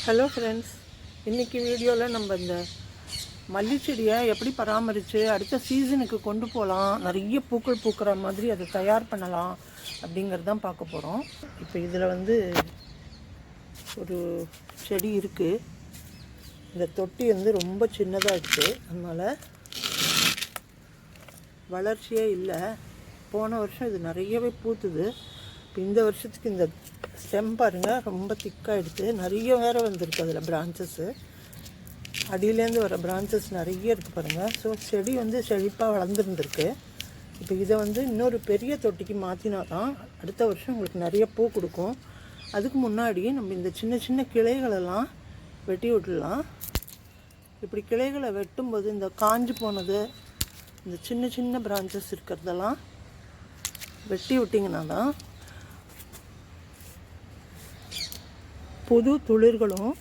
Hello friends, இன்றைக்கி வீடியோவில் நம்ம இந்த மல்லி செடியை எப்படி பராமரித்து அடுத்த சீசனுக்கு கொண்டு போகலாம், நிறைய பூக்கள் பூக்கிற மாதிரி அதை தயார் பண்ணலாம் அப்படிங்கிறது தான் பார்க்க போகிறோம். இப்போ இதில் ஒரு செடி இருக்குது. இந்த தொட்டி ரொம்ப சின்னதாக இருக்குது, அதனால் வளர்ச்சியே இல்லை. போன வருஷம் இது நிறையவே பூத்துது. இப்போ இந்த வருஷத்துக்கு இந்த ஸ்டெம் பாருங்கள், ரொம்ப திக்காக எடுத்து நிறைய வேறு வந்திருக்கு. அதில் பிரான்ச்சஸ்ஸு, அடியிலேருந்து வர பிரான்ச்சஸ் நிறைய இருக்குது பாருங்கள். ஸோ செடி செழிப்பாக வளர்ந்துருந்துருக்கு. இப்போ இதை இன்னொரு பெரிய தொட்டிக்கு மாற்றினா தான் அடுத்த வருஷம் உங்களுக்கு நிறைய பூ கொடுக்கும். அதுக்கு முன்னாடி நம்ம இந்த சின்ன சின்ன கிளைகளெல்லாம் வெட்டி விட்டுடலாம். இப்படி கிளைகளை வெட்டும்போது இந்த காஞ்சு போனது, இந்த சின்ன சின்ன பிரான்ச்சஸ் இருக்கிறதெல்லாம் வெட்டி விட்டிங்கன்னா தான் புது துளிர்களும்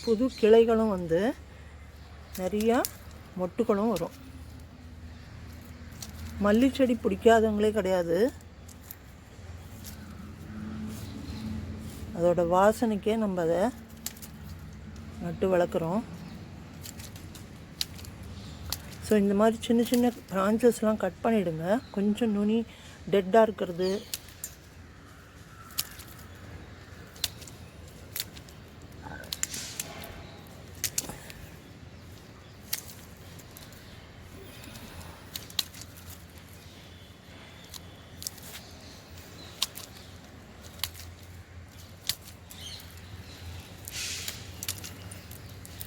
புது கிளைகளும் நிறையா மொட்டுகளும் வரும். மல்லி செடி பிடிக்காதவங்களே கிடையாது. அதோட வாசனைக்கே நம்ம அதை நட்டு வளர்க்குறோம். ஸோ இந்த மாதிரி சின்ன சின்ன பிரான்ச்சஸ்லாம் கட் பண்ணிவிடுங்க. கொஞ்சம் நுனி டெட்டாக இருக்கிறது,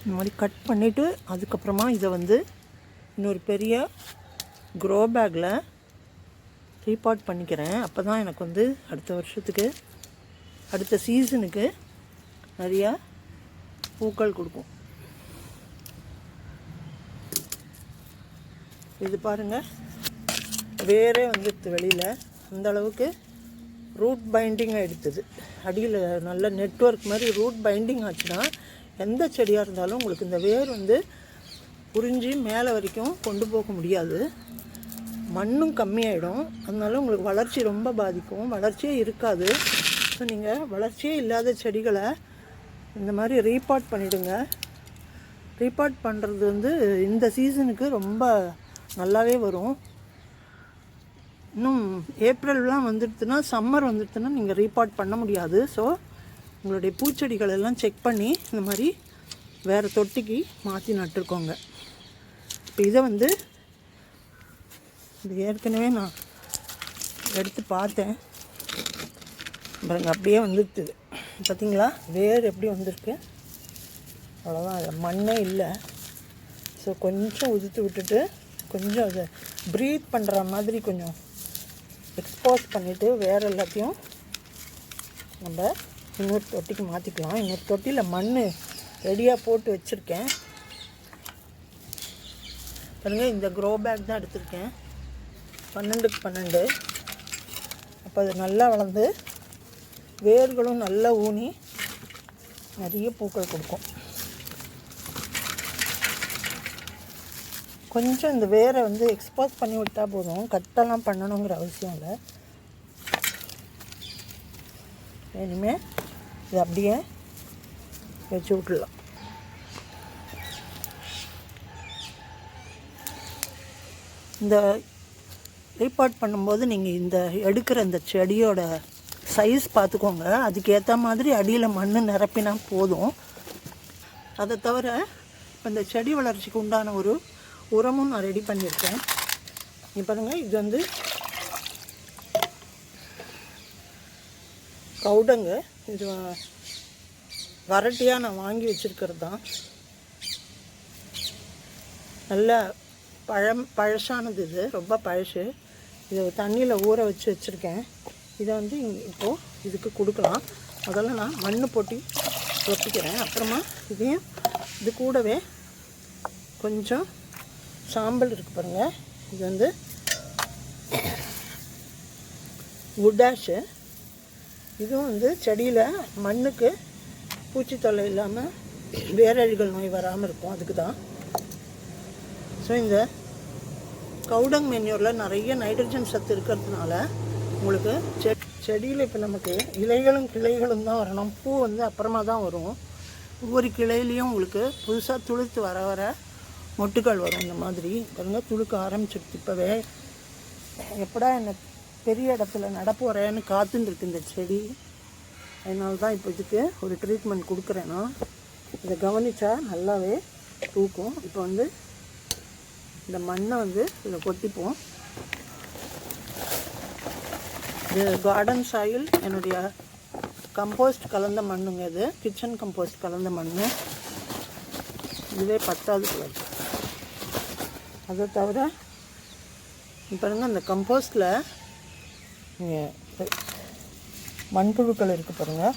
இந்த மாதிரி கட் பண்ணிவிட்டு அதுக்கப்புறமா இதை இன்னொரு பெரிய க்ரோ பேக்கில் ரீபாட் பண்ணிக்கிறேன். அப்போ தான் எனக்கு அடுத்த வருஷத்துக்கு அடுத்த சீசனுக்கு நிறையா பூக்கள் கொடுக்கும். இது பாருங்கள், வேறே வெளியில் அந்த அளவுக்கு ரூட் பைண்டிங்காக எடுத்தது. அடியில் நல்ல நெட்வொர்க் மாதிரி ரூட் பைண்டிங் ஆச்சுன்னா எந்த செடியாக இருந்தாலும் உங்களுக்கு இந்த வேர் உறிஞ்சி மேலே வரைக்கும் கொண்டு போக முடியாது. மண்ணும் கம்மியாயிடும். அதனால உங்களுக்கு வளர்ச்சி ரொம்ப பாதிக்கும், வளர்ச்சியே இருக்காது. ஸோ நீங்கள் வளர்ச்சியே இல்லாத செடிகளை இந்த மாதிரி ரீபாட் பண்ணிவிடுங்க. ரீபாட் பண்ணுறது இந்த சீசனுக்கு ரொம்ப நல்லாவே வரும். இன்னும் ஏப்ரல்லாம் வந்துடுதுன்னா, சம்மர் வந்துடுதுன்னா நீங்கள் ரீபாட் பண்ண முடியாது. ஸோ உங்களுடைய பூச்செடிகள் எல்லாம் செக் பண்ணி இந்த மாதிரி வேறு தொட்டிக்கு மாற்றி நட்டுருக்கோங்க. இப்போ இதை இது ஏற்கனவே நான் எடுத்து பார்த்தேன் பாருங்க, அப்படியே வந்துடுது. பார்த்தீங்களா வேர் எப்படி வந்திருக்கு? அவ்வளோதான், அதில் மண்ணே இல்லை. ஸோ கொஞ்சம் உதித்து விட்டுட்டு கொஞ்சம் அதை ப்ரீத் பண்ணுற மாதிரி கொஞ்சம் எக்ஸ்போஸ் பண்ணிவிட்டு வேறு எல்லாத்தையும் நம்ம இன்னொரு தொட்டிக்கு மாற்றிக்கலாம். இன்னொரு தொட்டியில் மண் ரெடியாக போட்டு வச்சுருக்கேன் பாருங்கள். இந்த க்ரோ பேக் தான் எடுத்திருக்கேன், 12க்கு 12. அப்போ அது நல்லா வளர்ந்து வேர்களும் நல்லா ஊனி நிறைய பூக்கள் கொடுக்கும். கொஞ்சம் இந்த வேரை எக்ஸ்போஸ் பண்ணி விட்டால் போதும், கட்டெல்லாம் பண்ணணுங்கிற அவசியம் இல்லை. இனிமேல் இது அப்படியே வச்சு விட்டுடலாம். இந்த ரீபாட் பண்ணும்போது நீங்கள் இந்த எடுக்கிற இந்த செடியோட சைஸ் பார்த்துக்கோங்க. அதுக்கேற்ற மாதிரி அடியில் மண் நிரப்பினா போதும். அதை தவிர இப்போ இந்த செடி வளர்ச்சிக்கு உண்டான ஒரு உரமும் நான் ரெடி பண்ணியிருக்கேன். இப்போ பாருங்கள், இது கவுடங்க. இது வரட்டியாக நான் வாங்கி வச்சுருக்கிறது தான். நல்ல பழசானது, இது ரொம்ப பழசு. இதை தண்ணியில் ஊற வச்சு வச்சுருக்கேன். இதை இப்போது இதுக்கு கொடுக்கலாம். முதல்ல நான் மண் போட்டு ஒட்டிக்கிறேன். அப்புறமா இதையும் இது கூடவே கொஞ்சம் சாம்பல் இருக்குது பாருங்கள். இது வுட்டாஷு. இதுவும் செடியில் மண்ணுக்கு பூச்சி தொல்லை இல்லாமல் வேரழிகள் நோய் வராமல் இருக்கும், அதுக்கு தான். ஸோ இந்த கவுடங் மென்யூரில் நிறைய நைட்ரஜன் சத்து இருக்கிறதுனால உங்களுக்கு செடியில் இப்போ நமக்கு இலைகளும் கிளைகளும் தான் வரணும். பூ அப்புறமா தான் வரும். ஒவ்வொரு கிளையிலையும் உங்களுக்கு புதுசாக துளுத்து வர வர மொட்டுக்கள் வரும். இந்த மாதிரி பாருங்கள், துளுக்க ஆரம்பிச்சிடுச்சு. இப்போவே எப்படா என்ன பெரிய இடத்துல நடப்போகிறேன்னு காத்துன்னு இந்த செடி. அதனால தான் இப்போ இதுக்கு ஒரு ட்ரீட்மெண்ட் கொடுக்குறேன்னா, இதை கவனித்தா நல்லாவே தூக்கும். இப்போ இந்த மண்ணை இதில் கொட்டிப்போம். இது கார்டன் சாயில், என்னுடைய கம்போஸ்ட் கலந்த மண்ணுங்க. இது கிச்சன் கம்போஸ்ட் கலந்த மண். இதுவே 10வது கலர். அதை தவிர பாருங்கள், இந்த கம்போஸ்டில் மண்புழுக்கள் இருக்குது பாருங்கள்.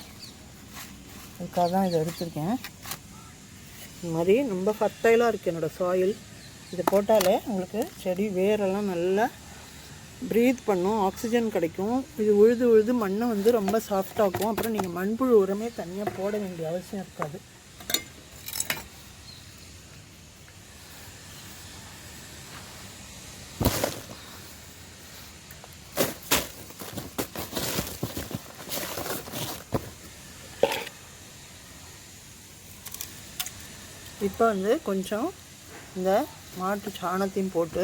அதுக்காக தான் இதை எடுத்திருக்கேன். இந்த மாதிரி ரொம்ப ஃபர்டைலாக இருக்குது என்னோடய சாயில். இதை போட்டாலே உங்களுக்கு செடி வேரெல்லாம் நல்லா ப்ரீத் பண்ணும், ஆக்சிஜன் கிடைக்கும். இது உழுது மண்ணை ரொம்ப சாஃப்டாகும். அப்புறம் நீங்கள் மண்புழு உரமே தனியாக போட வேண்டிய அவசியம் இருக்காது. இப்போ கொஞ்சம் இந்த மாட்டு சாணத்தையும் போட்டு,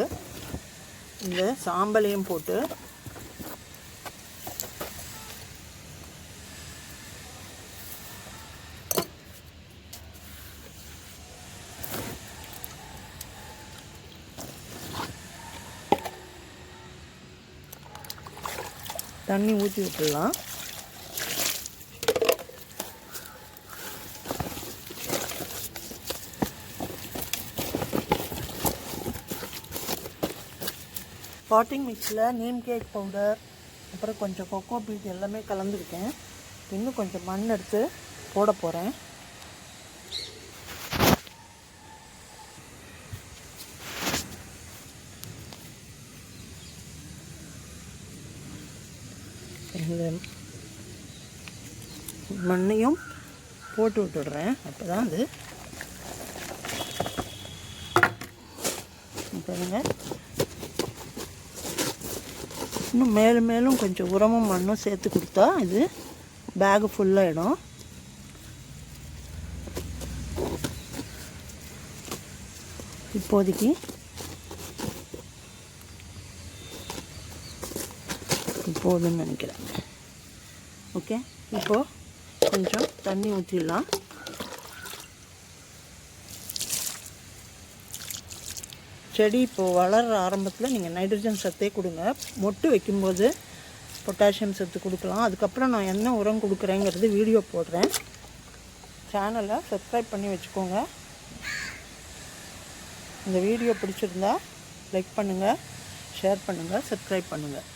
இந்த சாம்பலையும் போட்டு தண்ணி ஊற்றி விட்டுடலாம். பாட்டிங் மிக்ஸில் நீம் கேக் பவுடர், அப்புறம் கொஞ்சம் கொக்கோ பீட் எல்லாமே கலந்துருக்கேன். இன்னும் கொஞ்சம் மண் எடுத்து போட போகிறேன். இந்த மண்ணையும் போட்டு விட்டுடுறேன். அப்போ தான் பாருங்க, இன்னும் மேலும் கொஞ்சம் உரமும் மண்ணும் சேர்த்து கொடுத்தா இது பேகு ஃபுல்லாகிடும். இப்போதைக்கு போதும்னு நினைக்கிறேன். ஓகே, இப்போது கொஞ்சம் தண்ணி ஊற்றிடலாம். செடி இப்போது வளர்கிற ஆரம்பத்தில் நீங்கள் நைட்ரஜன் சத்தே கொடுங்க. மொட்டு வைக்கும்போது பொட்டாசியம் சத்து கொடுக்கலாம். அதுக்கப்புறம் நான் என்ன உரம் கொடுக்குறேங்கிறது வீடியோ போடுறேன். சேனலை சப்ஸ்கிரைப் பண்ணி வச்சுக்கோங்க. இந்த வீடியோ பிடிச்சிருந்தா லைக் பண்ணுங்கள், ஷேர் பண்ணுங்கள், சப்ஸ்கிரைப் பண்ணுங்கள்.